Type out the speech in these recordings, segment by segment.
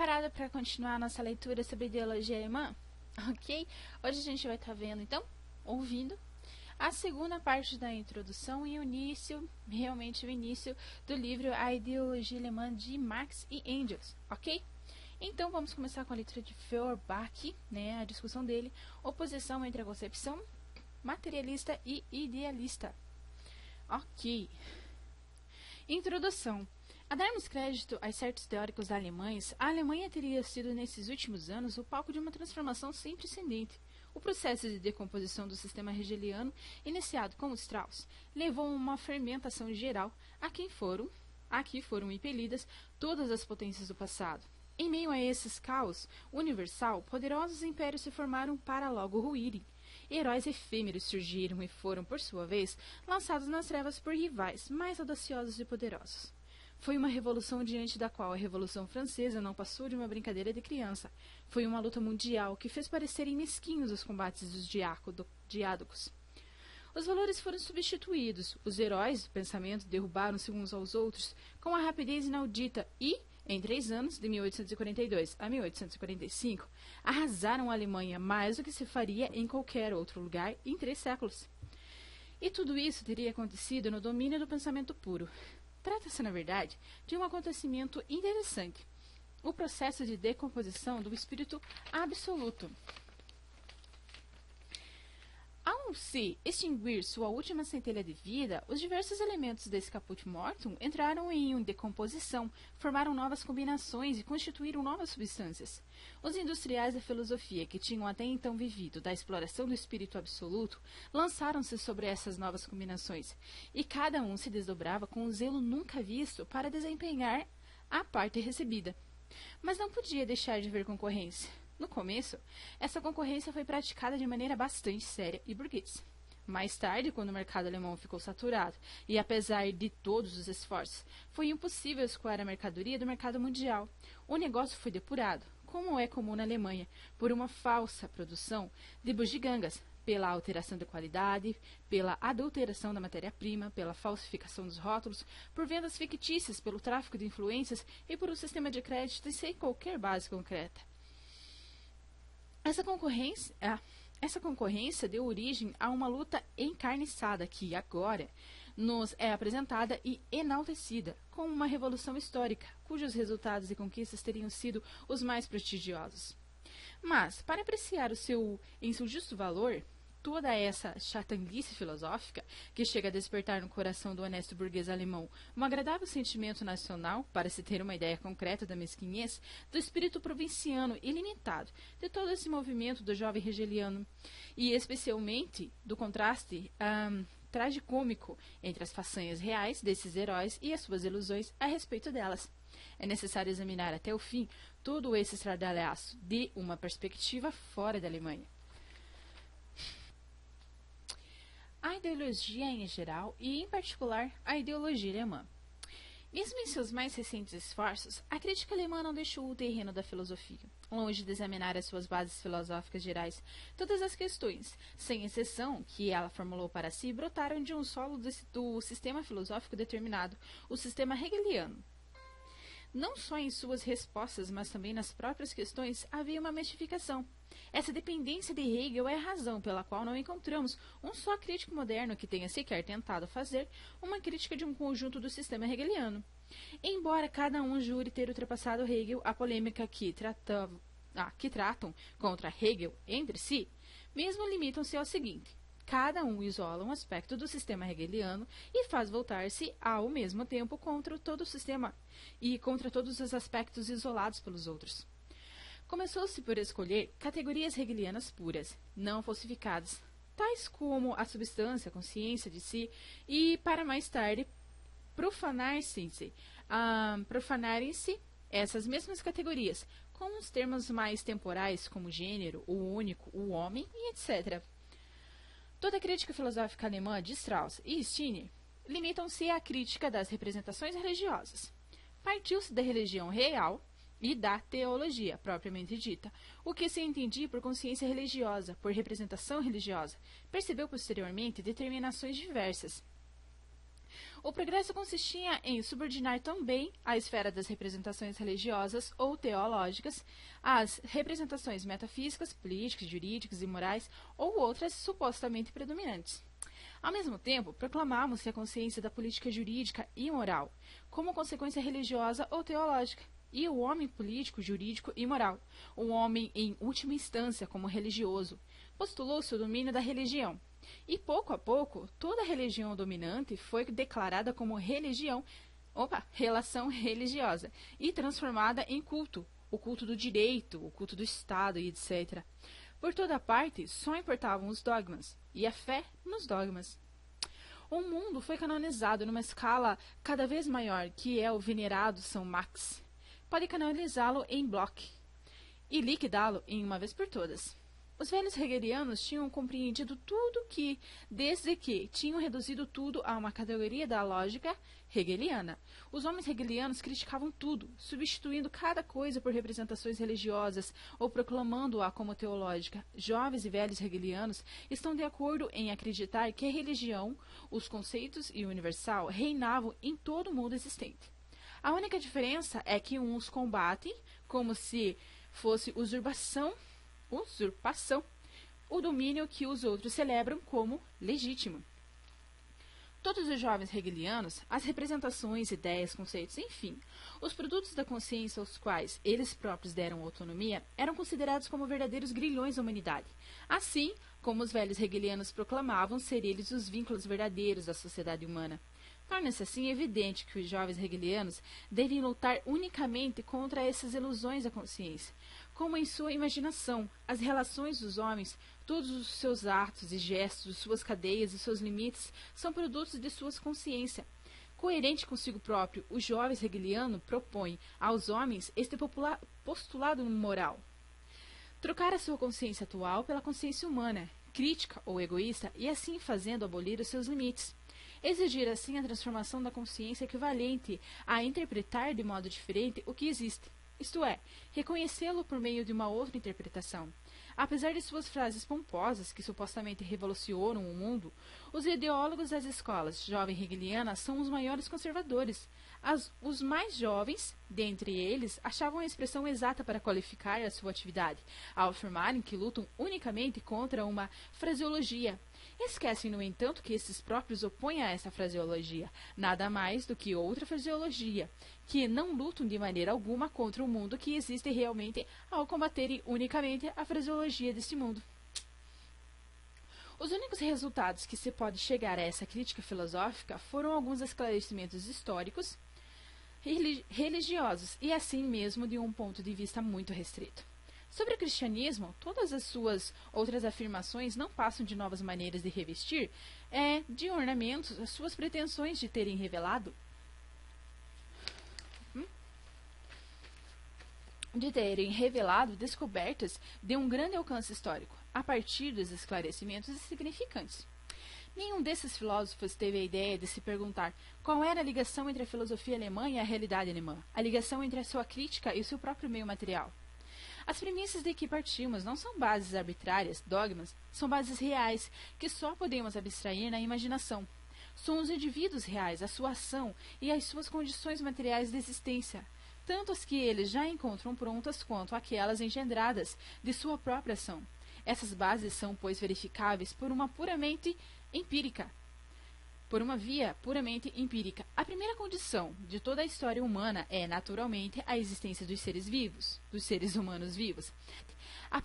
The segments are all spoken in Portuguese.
preparada para continuar a nossa leitura sobre ideologia alemã? Ok? Hoje a gente vai estar vendo, então, ouvindo, a segunda parte da introdução e o início, realmente o início do livro A Ideologia Alemã de Marx e Engels, ok? Então vamos começar com a leitura de Feuerbach, né, a discussão dele, oposição entre a concepção materialista e idealista. Ok. Introdução. A darmos crédito a certos teóricos alemães, a Alemanha teria sido nesses últimos anos o palco de uma transformação sem precedente. O processo de decomposição do sistema hegeliano, iniciado com Strauss, levou a uma fermentação geral a que foram impelidas todas as potências do passado. Em meio a esses caos universal, poderosos impérios se formaram para logo ruírem. Heróis efêmeros surgiram e foram, por sua vez, lançados nas trevas por rivais mais audaciosos e poderosos. Foi uma revolução diante da qual a Revolução Francesa não passou de uma brincadeira de criança. Foi uma luta mundial que fez parecerem mesquinhos os combates dos diádocos. Os valores foram substituídos, os heróis do pensamento derrubaram-se uns aos outros com a rapidez inaudita e, em 3 anos, de 1842 a 1845, arrasaram a Alemanha mais do que se faria em qualquer outro lugar em 3 séculos. E tudo isso teria acontecido no domínio do pensamento puro. Trata-se, na verdade, de um acontecimento interessante, o processo de decomposição do espírito absoluto. Ao se extinguir sua última centelha de vida, os diversos elementos desse caput mortuum entraram em decomposição, formaram novas combinações e constituíram novas substâncias. Os industriais da filosofia, que tinham até então vivido da exploração do espírito absoluto, lançaram-se sobre essas novas combinações, e cada um se desdobrava com um zelo nunca visto para desempenhar a parte recebida. Mas não podia deixar de haver concorrência. No começo, essa concorrência foi praticada de maneira bastante séria e burguesa. Mais tarde, quando o mercado alemão ficou saturado, e apesar de todos os esforços, foi impossível escoar a mercadoria do mercado mundial, o negócio foi depurado, como é comum na Alemanha, por uma falsa produção de bugigangas, pela alteração de qualidade, pela adulteração da matéria-prima, pela falsificação dos rótulos, por vendas fictícias, pelo tráfico de influências e por um sistema de crédito sem qualquer base concreta. Essa concorrência deu origem a uma luta encarniçada que, agora, nos é apresentada e enaltecida como uma revolução histórica, cujos resultados e conquistas teriam sido os mais prestigiosos. Mas, para apreciar em seu justo valor, toda essa chatanguice filosófica, que chega a despertar no coração do honesto burguês alemão um agradável sentimento nacional, para se ter uma ideia concreta da mesquinhez, do espírito provinciano ilimitado, de todo esse movimento do jovem hegeliano, e especialmente do contraste tragicômico entre as façanhas reais desses heróis e as suas ilusões a respeito delas. É necessário examinar até o fim todo esse estradalhaço de uma perspectiva fora da Alemanha. A ideologia em geral e, em particular, a ideologia alemã. Mesmo em seus mais recentes esforços, a crítica alemã não deixou o terreno da filosofia. Longe de examinar as suas bases filosóficas gerais, todas as questões, sem exceção, que ela formulou para si, brotaram de um solo do sistema filosófico determinado, o sistema hegeliano. Não só em suas respostas, mas também nas próprias questões, havia uma mistificação. Essa dependência de Hegel é a razão pela qual não encontramos um só crítico moderno que tenha sequer tentado fazer uma crítica de um conjunto do sistema hegeliano. Embora cada um jure ter ultrapassado Hegel, a polêmica que tratam contra Hegel entre si, mesmo limitam-se ao seguinte: cada um isola um aspecto do sistema hegeliano e faz voltar-se ao mesmo tempo contra todo o sistema e contra todos os aspectos isolados pelos outros. Começou-se por escolher categorias hegelianas puras, não falsificadas, tais como a substância, a consciência de si, e para mais tarde profanarem-se essas mesmas categorias, com os termos mais temporais como gênero, o único, o homem e etc. Toda a crítica filosófica alemã de Strauss e Stirner limitam-se à crítica das representações religiosas. Partiu-se da religião real e da teologia, propriamente dita, o que se entendia por consciência religiosa, por representação religiosa. Percebeu posteriormente determinações diversas O progresso consistia em subordinar também à esfera das representações religiosas ou teológicas as representações metafísicas, políticas, jurídicas e morais ou outras supostamente predominantes. Ao mesmo tempo, proclamavam-se a consciência da política jurídica e moral, como consequência religiosa ou teológica, e o homem político, jurídico e moral, o homem em última instância como religioso. Postulou-se o domínio da religião. E pouco a pouco, toda a religião dominante foi declarada como relação religiosa, e transformada em culto, o culto do direito, o culto do Estado e etc. Por toda parte, só importavam os dogmas, e a fé nos dogmas. O mundo foi canonizado numa escala cada vez maior, que é o venerado São Max. Pode canonizá-lo em bloco e liquidá-lo em uma vez por todas. Os velhos hegelianos tinham compreendido tudo desde que tinham reduzido tudo a uma categoria da lógica hegeliana. Os homens hegelianos criticavam tudo, substituindo cada coisa por representações religiosas ou proclamando-a como teológica. Jovens e velhos hegelianos estão de acordo em acreditar que a religião, os conceitos e o universal reinavam em todo o mundo existente. A única diferença é que uns combatem como se fosse usurpação, o domínio que os outros celebram como legítimo. Todos os jovens hegelianos, as representações, ideias, conceitos, enfim, os produtos da consciência aos quais eles próprios deram autonomia, eram considerados como verdadeiros grilhões da humanidade. Assim como os velhos hegelianos proclamavam ser eles os vínculos verdadeiros da sociedade humana. Torna-se assim evidente que os jovens hegelianos devem lutar unicamente contra essas ilusões da consciência, como em sua imaginação, as relações dos homens, todos os seus atos e gestos, suas cadeias e seus limites são produtos de sua consciência. Coerente consigo próprio, o jovem hegeliano propõe aos homens este postulado moral: trocar a sua consciência atual pela consciência humana, crítica ou egoísta, e assim fazendo abolir os seus limites. Exigir assim a transformação da consciência equivalente a interpretar de modo diferente o que existe, isto é, reconhecê-lo por meio de uma outra interpretação. Apesar de suas frases pomposas que supostamente revolucionam o mundo, os ideólogos das escolas jovem hegelianas são os maiores conservadores. Os mais jovens, dentre eles, achavam a expressão exata para qualificar a sua atividade, ao afirmarem que lutam unicamente contra uma fraseologia. Esquecem, no entanto, que esses próprios opõem a essa fraseologia, nada mais do que outra fraseologia, que não lutam de maneira alguma contra o mundo que existe realmente ao combaterem unicamente a fraseologia deste mundo. Os únicos resultados que se pode chegar a essa crítica filosófica foram alguns esclarecimentos históricos, religiosos e assim mesmo de um ponto de vista muito restrito. Sobre o cristianismo, todas as suas outras afirmações não passam de novas maneiras de revestir, de ornamentos, as suas pretensões de terem revelado descobertas de um grande alcance histórico, a partir dos esclarecimentos insignificantes. Nenhum desses filósofos teve a ideia de se perguntar qual era a ligação entre a filosofia alemã e a realidade alemã, a ligação entre a sua crítica e o seu próprio meio material. As premissas de que partimos não são bases arbitrárias, dogmas, são bases reais, que só podemos abstrair na imaginação. São os indivíduos reais, a sua ação e as suas condições materiais de existência, tanto as que eles já encontram prontas quanto aquelas engendradas de sua própria ação. Essas bases são, pois, verificáveis por uma via puramente empírica. A primeira condição de toda a história humana é, naturalmente, a existência dos seres vivos, dos seres humanos vivos. A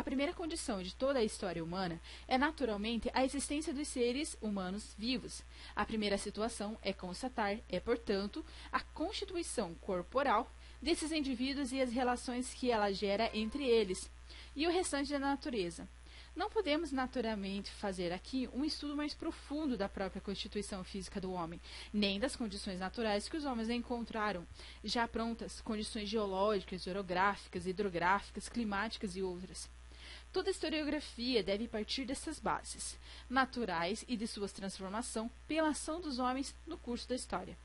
primeira condição de toda a história humana é, naturalmente, a existência dos seres humanos vivos. A primeira situação é constatar, portanto, a constituição corporal desses indivíduos e as relações que ela gera entre eles, e o restante da natureza. Não podemos naturalmente fazer aqui um estudo mais profundo da própria constituição física do homem, nem das condições naturais que os homens encontraram, já prontas, condições geológicas, orográficas, hidrográficas, climáticas e outras. Toda historiografia deve partir dessas bases naturais e de sua transformação pela ação dos homens no curso da história.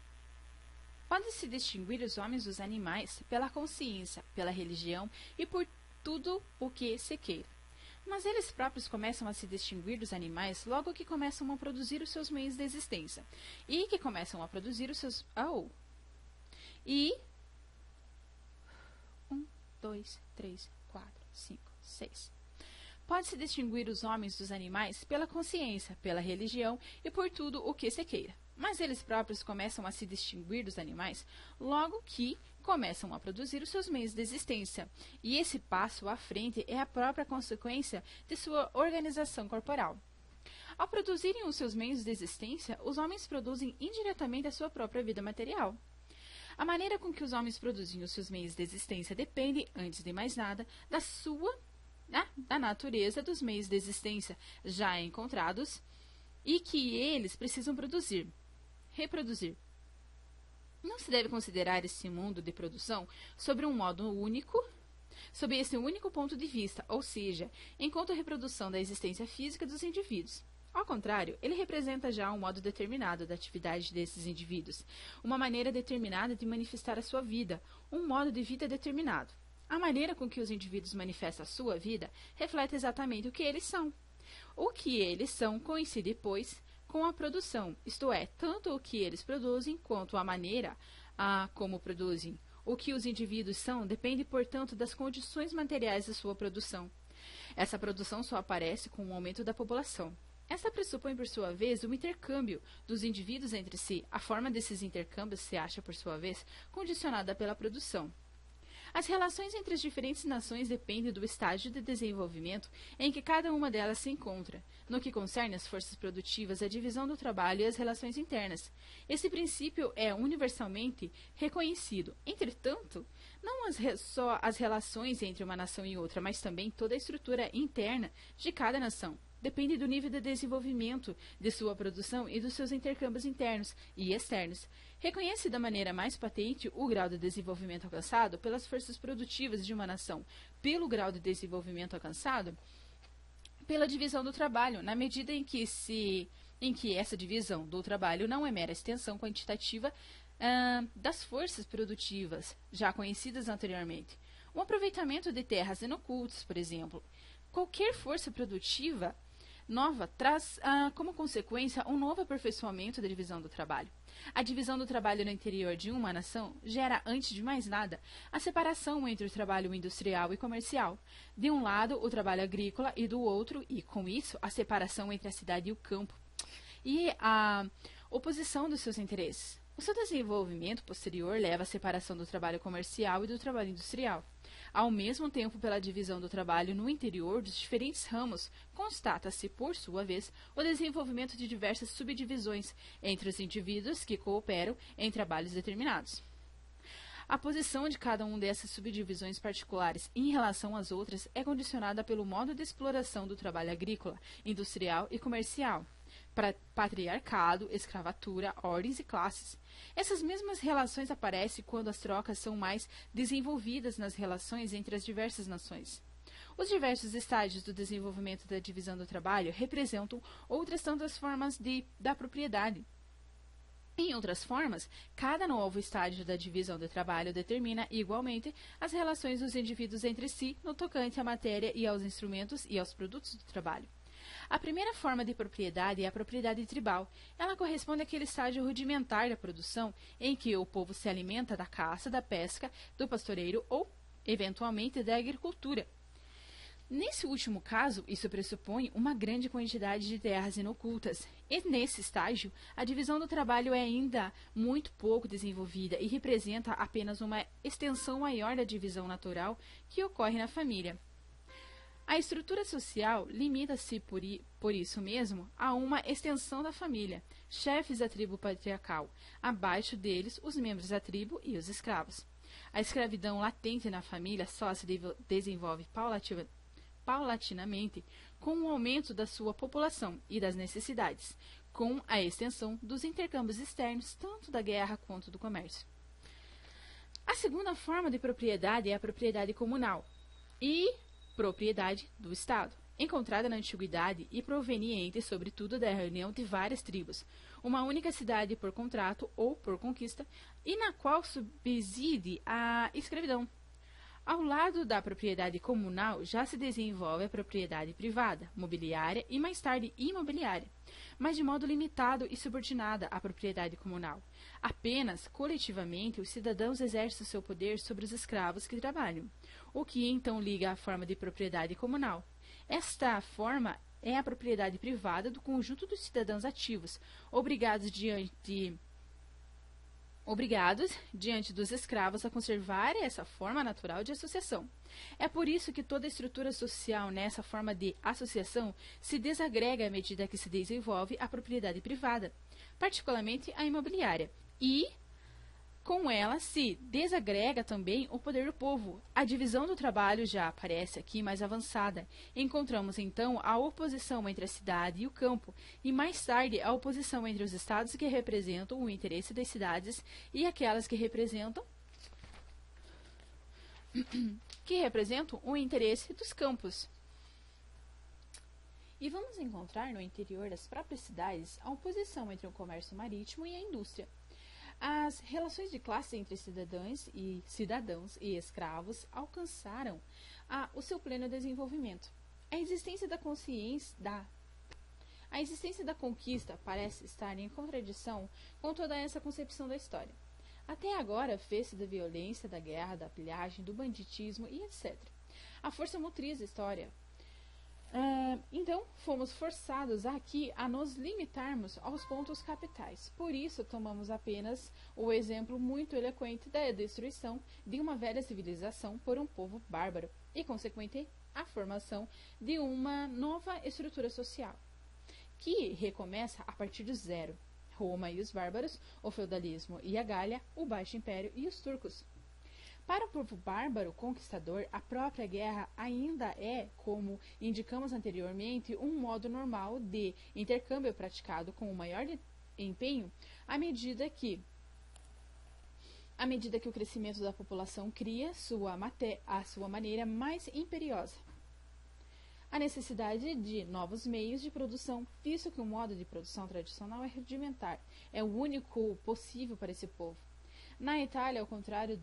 Pode-se distinguir os homens dos animais pela consciência, pela religião e por tudo o que se queira. Mas eles próprios começam a se distinguir dos animais logo que começam a produzir os seus meios de existência. E que começam a produzir os seus... E... 1, 2, 3, 4, 5, 6. Pode-se distinguir os homens dos animais pela consciência, pela religião e por tudo o que se queira. Mas eles próprios começam a se distinguir dos animais logo que começam a produzir os seus meios de existência. E esse passo à frente é a própria consequência de sua organização corporal. Ao produzirem os seus meios de existência, os homens produzem indiretamente a sua própria vida material. A maneira com que os homens produzem os seus meios de existência depende, antes de mais nada, da natureza dos meios de existência já encontrados e que eles precisam reproduzir. Não se deve considerar esse mundo de produção sob esse único ponto de vista, ou seja, enquanto reprodução da existência física dos indivíduos. Ao contrário, ele representa já um modo determinado da atividade desses indivíduos, uma maneira determinada de manifestar a sua vida, um modo de vida determinado. A maneira com que os indivíduos manifestam a sua vida reflete exatamente o que eles são. O que eles são coincide, pois, com a produção, isto é, tanto o que eles produzem quanto a maneira como produzem. O que os indivíduos são depende, portanto, das condições materiais da sua produção. Essa produção só aparece com o aumento da população. Esta pressupõe, por sua vez, o intercâmbio dos indivíduos entre si. A forma desses intercâmbios se acha, por sua vez, condicionada pela produção. As relações entre as diferentes nações dependem do estágio de desenvolvimento em que cada uma delas se encontra, no que concerne às forças produtivas, a divisão do trabalho e as relações internas. Esse princípio é universalmente reconhecido. Entretanto, não só as relações entre uma nação e outra, mas também toda a estrutura interna de cada nação. Depende do nível de desenvolvimento de sua produção e dos seus intercâmbios internos e externos. Reconhece da maneira mais patente o grau de desenvolvimento alcançado pelas forças produtivas de uma nação, pelo grau de desenvolvimento alcançado pela divisão do trabalho, na medida em que essa divisão do trabalho não é mera extensão quantitativa das forças produtivas já conhecidas anteriormente. O aproveitamento de terras inocultas, por exemplo. Qualquer força produtiva nova traz como consequência um novo aperfeiçoamento da divisão do trabalho. A divisão do trabalho no interior de uma nação gera, antes de mais nada, a separação entre o trabalho industrial e comercial. De um lado, o trabalho agrícola e do outro, e com isso, a separação entre a cidade e o campo. E a oposição dos seus interesses. O seu desenvolvimento posterior leva à separação do trabalho comercial e do trabalho industrial. Ao mesmo tempo, pela divisão do trabalho no interior dos diferentes ramos, constata-se, por sua vez, o desenvolvimento de diversas subdivisões entre os indivíduos que cooperam em trabalhos determinados. A posição de cada uma dessas subdivisões particulares em relação às outras é condicionada pelo modo de exploração do trabalho agrícola, industrial e comercial. Patriarcado, escravatura, ordens e classes. Essas mesmas relações aparecem quando as trocas são mais desenvolvidas nas relações entre as diversas nações. Os diversos estágios do desenvolvimento da divisão do trabalho representam outras tantas formas da propriedade. Em outras formas, cada novo estágio da divisão do trabalho determina, igualmente, as relações dos indivíduos entre si no tocante à matéria e aos instrumentos e aos produtos do trabalho. A primeira forma de propriedade é a propriedade tribal. Ela corresponde àquele estágio rudimentar da produção em que o povo se alimenta da caça, da pesca, do pastoreio ou, eventualmente, da agricultura. Nesse último caso, isso pressupõe uma grande quantidade de terras inocultas. E nesse estágio, a divisão do trabalho é ainda muito pouco desenvolvida e representa apenas uma extensão maior da divisão natural que ocorre na família. A estrutura social limita-se, por isso mesmo, a uma extensão da família, chefes da tribo patriarcal, abaixo deles os membros da tribo e os escravos. A escravidão latente na família só se desenvolve paulatinamente com o aumento da sua população e das necessidades, com a extensão dos intercâmbios externos, tanto da guerra quanto do comércio. A segunda forma de propriedade é a propriedade comunal e propriedade do Estado, encontrada na antiguidade e proveniente, sobretudo, da reunião de várias tribos, uma única cidade por contrato ou por conquista, e na qual subside a escravidão. Ao lado da propriedade comunal já se desenvolve a propriedade privada, mobiliária e mais tarde imobiliária, mas de modo limitado e subordinada à propriedade comunal. Apenas coletivamente os cidadãos exercem o seu poder sobre os escravos que trabalham, o que então liga à forma de propriedade comunal. Esta forma é a propriedade privada do conjunto dos cidadãos ativos, obrigados diante dos escravos a conservar essa forma natural de associação. É por isso que toda a estrutura social nessa forma de associação se desagrega à medida que se desenvolve a propriedade privada, particularmente a imobiliária, e com ela se desagrega também o poder do povo. A divisão do trabalho já aparece aqui mais avançada. Encontramos então a oposição entre a cidade e o campo, e mais tarde a oposição entre os estados que representam o interesse das cidades e aquelas que representam o interesse dos campos. E vamos encontrar no interior das próprias cidades a oposição entre o comércio marítimo e a indústria. As relações de classe entre cidadãos e escravos alcançaram o seu pleno desenvolvimento. A existência da conquista parece estar em contradição com toda essa concepção da história. Até agora fez-se da violência, da guerra, da pilhagem, do banditismo e etc. A força motriz da história. Então, fomos forçados aqui a nos limitarmos aos pontos capitais. Por isso, tomamos apenas o exemplo muito eloquente da destruição de uma velha civilização por um povo bárbaro e, consequente, a formação de uma nova estrutura social, que recomeça a partir do zero. Roma e os bárbaros, o feudalismo e a Gália, o Baixo Império e os turcos. Para o povo bárbaro conquistador, a própria guerra ainda é, como indicamos anteriormente, um modo normal de intercâmbio praticado com o maior empenho à medida que o crescimento da população cria a sua maneira mais imperiosa. A necessidade de novos meios de produção, visto que o modo de produção tradicional é rudimentar, é o único possível para esse povo. Na Itália, ao contrário,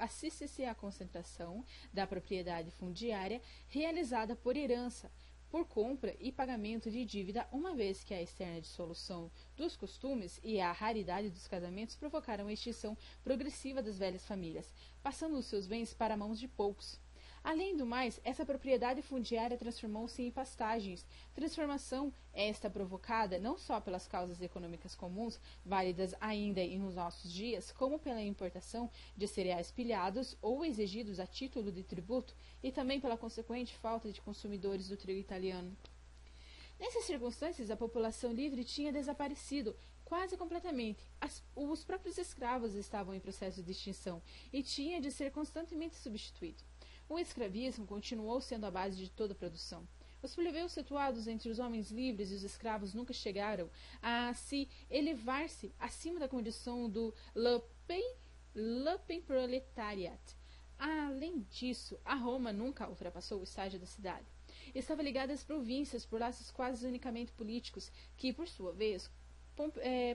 assiste-se à concentração da propriedade fundiária realizada por herança, por compra e pagamento de dívida, uma vez que a externa dissolução dos costumes e a raridade dos casamentos provocaram a extinção progressiva das velhas famílias, passando os seus bens para mãos de poucos. Além do mais, essa propriedade fundiária transformou-se em pastagens, transformação esta provocada não só pelas causas econômicas comuns, válidas ainda nos nossos dias, como pela importação de cereais pilhados ou exigidos a título de tributo, e também pela consequente falta de consumidores do trigo italiano. Nessas circunstâncias, a população livre tinha desaparecido quase completamente. Os próprios escravos estavam em processo de extinção e tinha de ser constantemente substituído. O escravismo continuou sendo a base de toda a produção. Os plebeus situados entre os homens livres e os escravos nunca chegaram a se elevar-se acima da condição do Lumpenproletariat. Além disso, a Roma nunca ultrapassou o estágio da cidade. Estava ligada às províncias por laços quase unicamente políticos, que, por sua vez,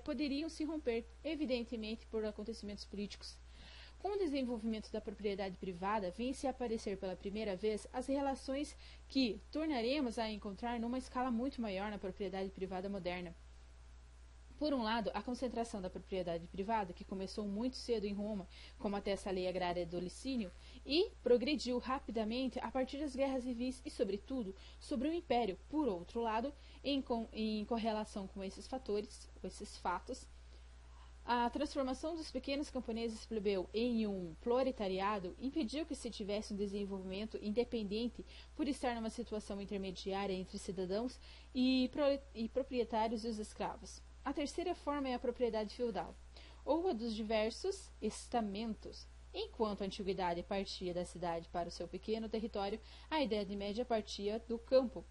poderiam se romper, evidentemente, por acontecimentos políticos. Com o desenvolvimento da propriedade privada, vêm-se a aparecer pela primeira vez as relações que tornaremos a encontrar numa escala muito maior na propriedade privada moderna. Por um lado, a concentração da propriedade privada, que começou muito cedo em Roma, como atesta a lei agrária do Licínio, e progrediu rapidamente a partir das guerras civis e, sobretudo, sobre o Império. Por outro lado, em correlação com esses fatos, a transformação dos pequenos camponeses plebeu em um proletariado impediu que se tivesse um desenvolvimento independente por estar numa situação intermediária entre cidadãos e proprietários e os escravos. A terceira forma é a propriedade feudal, ou a dos diversos estamentos. Enquanto a antiguidade partia da cidade para o seu pequeno território, a Idade Média partia do campo.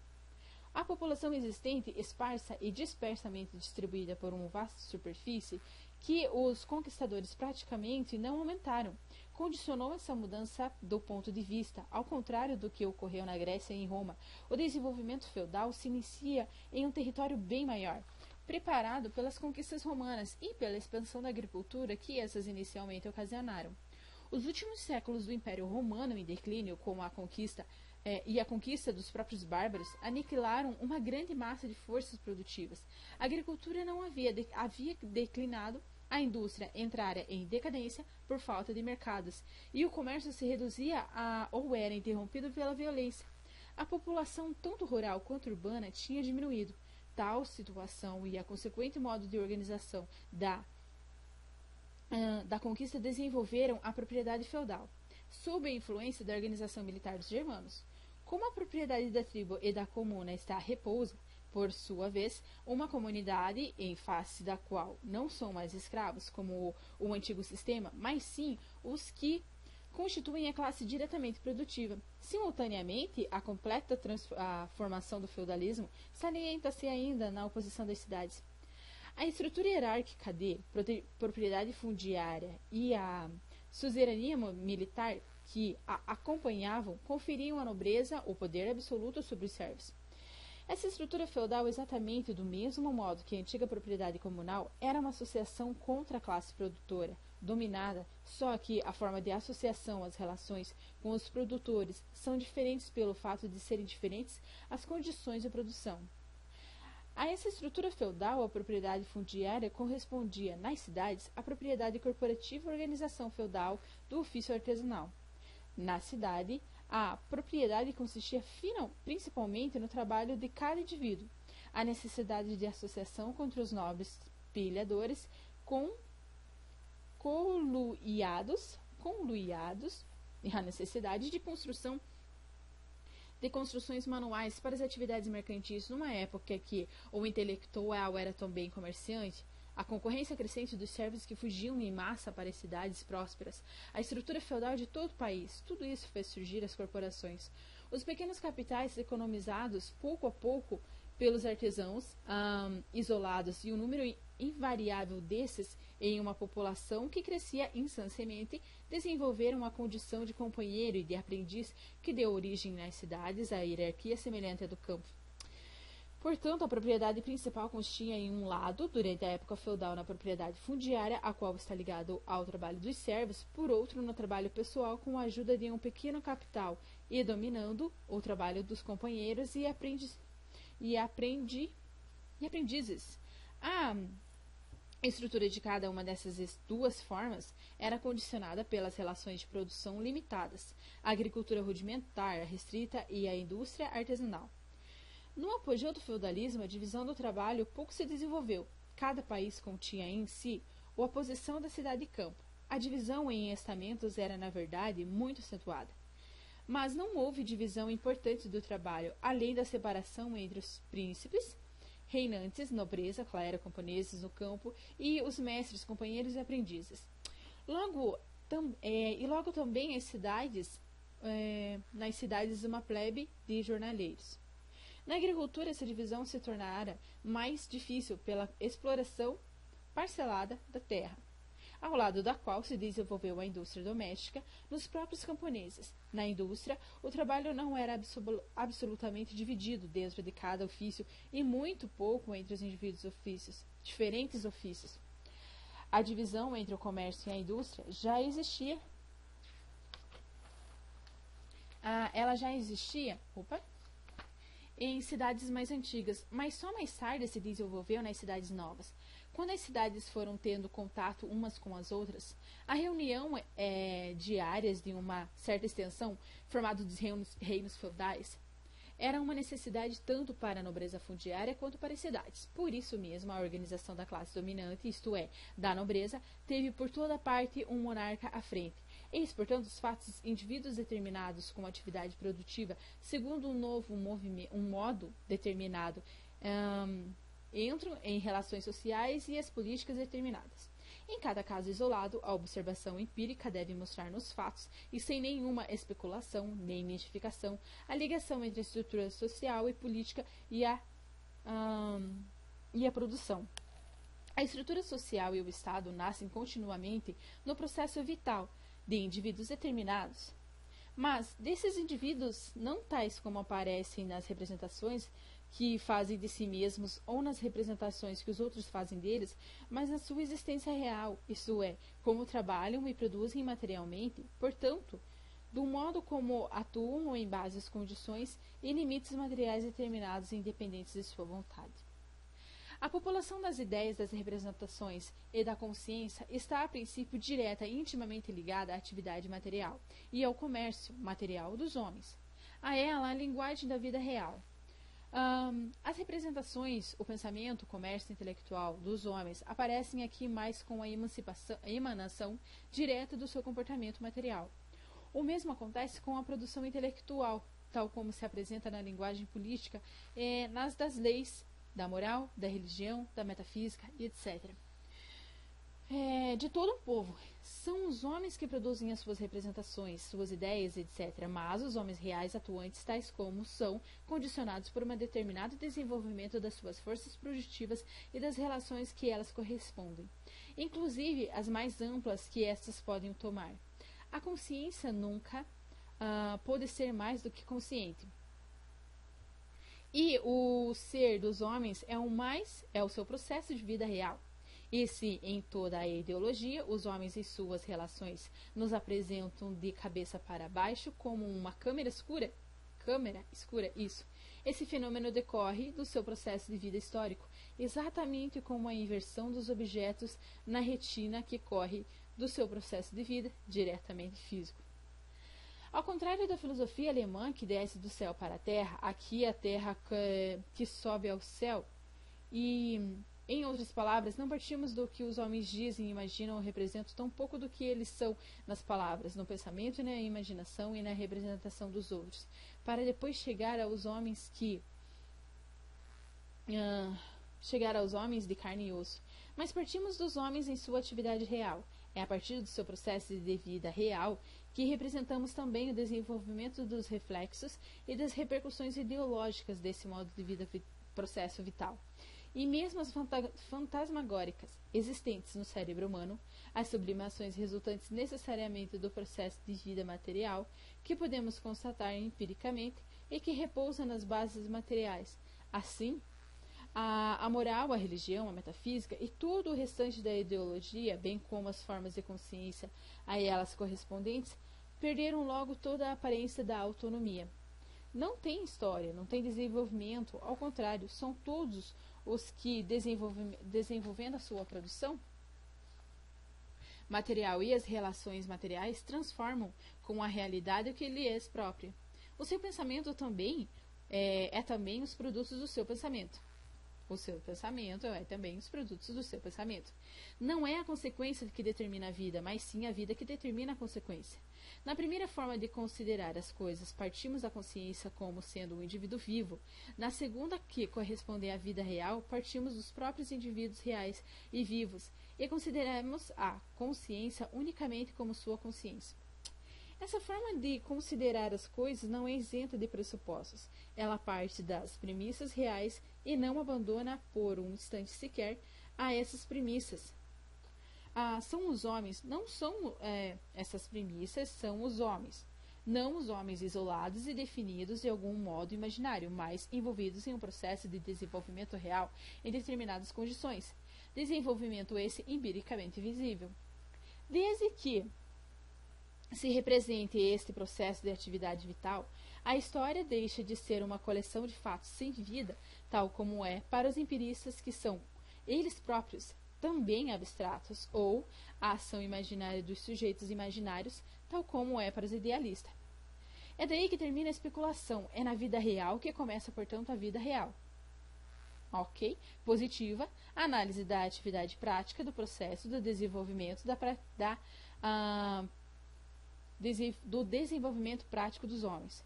A população existente, esparsa e dispersamente distribuída por uma vasta superfície, que os conquistadores praticamente não aumentaram, condicionou essa mudança do ponto de vista. Ao contrário do que ocorreu na Grécia e em Roma, o desenvolvimento feudal se inicia em um território bem maior, preparado pelas conquistas romanas e pela expansão da agricultura que essas inicialmente ocasionaram. Os últimos séculos do Império Romano em declínio, com a conquista e a conquista dos próprios bárbaros, aniquilaram uma grande massa de forças produtivas. A agricultura não havia declinado, a indústria entrara em decadência por falta de mercados, e o comércio se reduzia ou era interrompido pela violência. A população, tanto rural quanto urbana, tinha diminuído. Tal situação e a consequente modo de organização da conquista desenvolveram a propriedade feudal, sob a influência da organização militar dos germanos. Como a propriedade da tribo e da comuna está repousa, por sua vez, uma comunidade em face da qual não são mais escravos, como o antigo sistema, mas sim os que constituem a classe diretamente produtiva. Simultaneamente, a completa formação do feudalismo salienta-se ainda na oposição das cidades. A estrutura hierárquica de propriedade fundiária e a suzerania militar que a acompanhavam conferiam à nobreza o poder absoluto sobre os servos. Essa estrutura feudal, exatamente do mesmo modo que a antiga propriedade comunal, era uma associação contra a classe produtora, dominada, só que a forma de associação, as relações com os produtores são diferentes pelo fato de serem diferentes as condições de produção. A essa estrutura feudal, a propriedade fundiária correspondia, nas cidades, à propriedade corporativa e organização feudal do ofício artesanal. Na cidade, a propriedade consistia principalmente no trabalho de cada indivíduo, a necessidade de associação contra os nobres pilhadores conluiados e a necessidade de construções manuais para as atividades mercantis numa época que o intelectual era também comerciante. A concorrência crescente dos servos que fugiam em massa para as cidades prósperas, a estrutura feudal de todo o país, tudo isso fez surgir as corporações. Os pequenos capitais economizados pouco a pouco pelos artesãos isolados e o número invariável desses em uma população que crescia incessantemente desenvolveram a condição de companheiro e de aprendiz que deu origem nas cidades à hierarquia semelhante à do campo. Portanto, a propriedade principal consistia em um lado, durante a época feudal, na propriedade fundiária, a qual está ligado ao trabalho dos servos, por outro, no trabalho pessoal, com a ajuda de um pequeno capital, e dominando o trabalho dos companheiros e aprendizes. A estrutura de cada uma dessas duas formas era condicionada pelas relações de produção limitadas, a agricultura rudimentar, restrita e a indústria artesanal. No apogeu do feudalismo, a divisão do trabalho pouco se desenvolveu. Cada país continha em si a posição da cidade e campo. A divisão em estamentos era, na verdade, muito acentuada. Mas não houve divisão importante do trabalho, além da separação entre os príncipes, reinantes, nobreza, clero, camponeses no campo, e os mestres, companheiros e aprendizes. Logo também nas cidades uma plebe de jornaleiros. Na agricultura, essa divisão se tornara mais difícil pela exploração parcelada da terra, ao lado da qual se desenvolveu a indústria doméstica nos próprios camponeses. Na indústria, o trabalho não era absolutamente dividido dentro de cada ofício e muito pouco entre os indivíduos diferentes ofícios. A divisão entre o comércio e a indústria já existia. Ela já existia em cidades mais antigas, mas só mais tarde se desenvolveu nas cidades novas. Quando as cidades foram tendo contato umas com as outras, a reunião de áreas de uma certa extensão, formado dos reinos feudais, era uma necessidade tanto para a nobreza fundiária quanto para as cidades. Por isso mesmo, a organização da classe dominante, isto é, da nobreza, teve por toda parte um monarca à frente. Eis, portanto, os fatos indivíduos determinados com atividade produtiva, segundo um modo determinado, entram em relações sociais e as políticas determinadas. Em cada caso isolado, a observação empírica deve mostrar nos fatos, e sem nenhuma especulação nem mistificação, a ligação entre a estrutura social e política e a produção. A estrutura social e o Estado nascem continuamente no processo vital de indivíduos determinados, mas desses indivíduos, não tais como aparecem nas representações que fazem de si mesmos ou nas representações que os outros fazem deles, mas na sua existência real, isto é, como trabalham e produzem materialmente, portanto, do modo como atuam em base às condições e limites materiais determinados e independentes de sua vontade. A população das ideias, das representações e da consciência está, a princípio, direta e intimamente ligada à atividade material e ao comércio material dos homens. A ela, a linguagem da vida real. As representações, o pensamento, o comércio intelectual dos homens aparecem aqui mais com a emanação direta do seu comportamento material. O mesmo acontece com a produção intelectual, tal como se apresenta na linguagem política, nas das leis, da moral, da religião, da metafísica e etc. De todo um povo. São os homens que produzem as suas representações, suas ideias, etc. Mas os homens reais atuantes, tais como são, condicionados por um determinado desenvolvimento das suas forças produtivas e das relações que elas correspondem, inclusive as mais amplas que estas podem tomar. A consciência nunca pode ser mais do que consciente. E o ser dos homens é o seu processo de vida real. E se em toda a ideologia os homens e suas relações nos apresentam de cabeça para baixo como uma câmera escura, isso. Esse fenômeno decorre do seu processo de vida histórico, exatamente como a inversão dos objetos na retina que corre do seu processo de vida diretamente físico. Ao contrário da filosofia alemã que desce do céu para a terra, aqui a terra que sobe ao céu, e, em outras palavras, não partimos do que os homens dizem, imaginam ou representam, tão pouco do que eles são nas palavras, no pensamento e na imaginação e na representação dos outros, para depois chegar aos homens de carne e osso. Mas partimos dos homens em sua atividade real. É a partir do seu processo de vida real que representamos também o desenvolvimento dos reflexos e das repercussões ideológicas desse modo de vida, processo vital. E mesmo as fantasmagóricas existentes no cérebro humano, as sublimações resultantes necessariamente do processo de vida material, que podemos constatar empiricamente e que repousa nas bases materiais. Assim, a moral, a religião, a metafísica e todo o restante da ideologia, bem como as formas de consciência a elas correspondentes, perderam logo toda a aparência da autonomia. Não tem história, não tem desenvolvimento, ao contrário, são todos os que, desenvolvendo a sua produção material e as relações materiais, transformam com a realidade o que lhe é própria. O seu pensamento também é também os produtos do seu pensamento. O seu pensamento é também os produtos do seu pensamento. Não é a consequência que determina a vida, mas sim a vida que determina a consequência. Na primeira forma de considerar as coisas, partimos da consciência como sendo um indivíduo vivo. Na segunda, que corresponde à vida real, partimos dos próprios indivíduos reais e vivos e consideramos a consciência unicamente como sua consciência. Essa forma de considerar as coisas não é isenta de pressupostos. Ela parte das premissas reais e não abandona por um instante sequer a essas premissas. São os homens, não são essas premissas, são os homens. Não os homens isolados e definidos de algum modo imaginário, mas envolvidos em um processo de desenvolvimento real em determinadas condições. Desenvolvimento esse empiricamente visível. Desde que se represente este processo de atividade vital, a história deixa de ser uma coleção de fatos sem vida, tal como é para os empiristas que são, eles próprios, também abstratos, ou a ação imaginária dos sujeitos imaginários, tal como é para os idealistas. É daí que termina a especulação, é na vida real que começa, portanto, a vida real. Ok? Positiva, análise da atividade prática, do processo, do desenvolvimento, do desenvolvimento prático dos homens.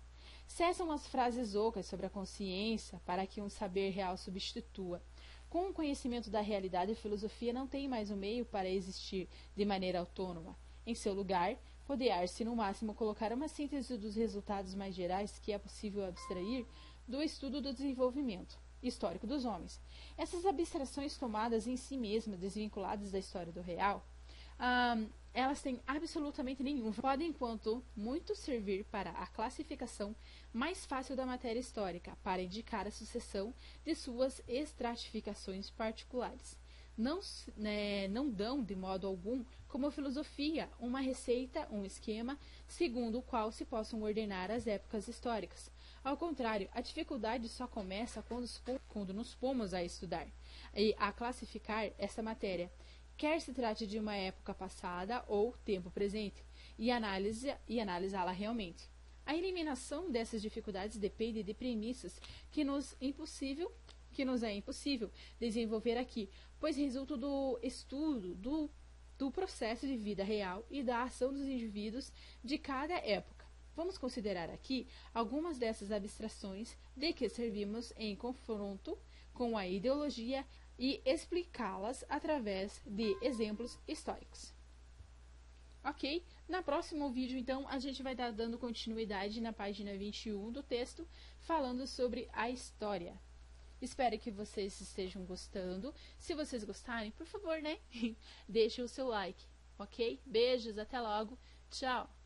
Cessam as frases ocas sobre a consciência para que um saber real substitua. Com o conhecimento da realidade, a filosofia não tem mais um meio para existir de maneira autônoma. Em seu lugar, poder-se no máximo colocar uma síntese dos resultados mais gerais que é possível abstrair do estudo do desenvolvimento histórico dos homens. Essas abstrações tomadas em si mesmas, desvinculadas da história do real, elas têm absolutamente nenhum. Podem, enquanto muito, servir para a classificação mais fácil da matéria histórica, para indicar a sucessão de suas estratificações particulares. Não dão, de modo algum, como filosofia, uma receita, um esquema, segundo o qual se possam ordenar as épocas históricas. Ao contrário, a dificuldade só começa quando nos pomos a estudar e a classificar essa matéria, quer se trate de uma época passada ou tempo presente, e analisá-la realmente. A eliminação dessas dificuldades depende de premissas que nos é impossível desenvolver aqui, pois resultam do estudo do processo de vida real e da ação dos indivíduos de cada época. Vamos considerar aqui algumas dessas abstrações de que servimos em confronto com a ideologia e explicá-las através de exemplos históricos. Ok? No próximo vídeo, então, a gente vai estar dando continuidade na página 21 do texto, falando sobre a história. Espero que vocês estejam gostando. Se vocês gostarem, por favor, né? Deixe o seu like, ok? Beijos, até logo. Tchau!